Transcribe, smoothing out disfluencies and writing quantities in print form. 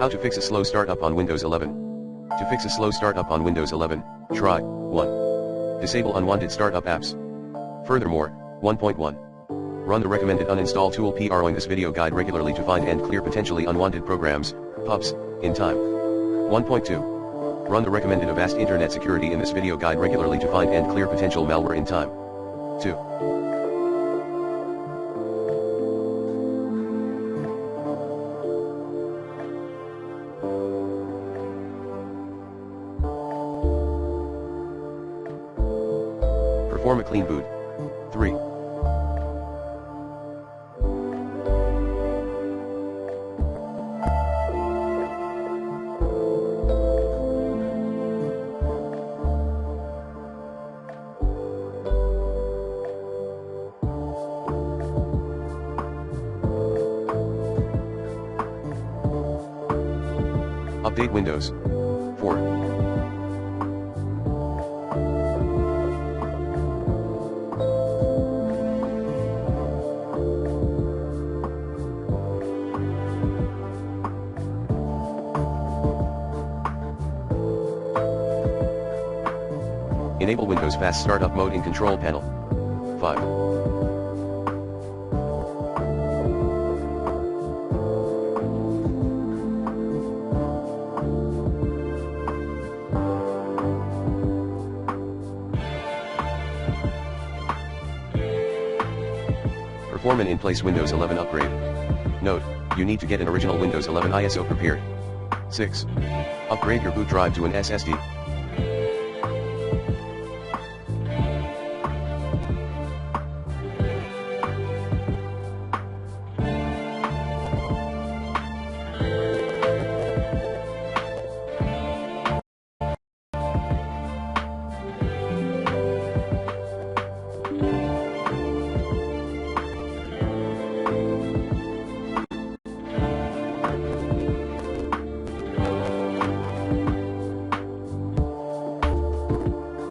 How to fix a slow startup on Windows 11. To fix a slow startup on Windows 11, try 1. Disable unwanted startup apps. Furthermore, 1.1. Run the recommended uninstall tool PRO in this video guide regularly to find and clear potentially unwanted programs, PUBs, in time. 1.2. Run the recommended Avast Internet Security in this video guide regularly to find and clear potential malware in time. 2. Perform a clean boot. 3. Update Windows. 4. Enable Windows Fast Startup Mode in Control Panel. 5. Perform an in-place Windows 11 upgrade. Note, you need to get an original Windows 11 ISO prepared. 6. Upgrade your boot drive to an SSD.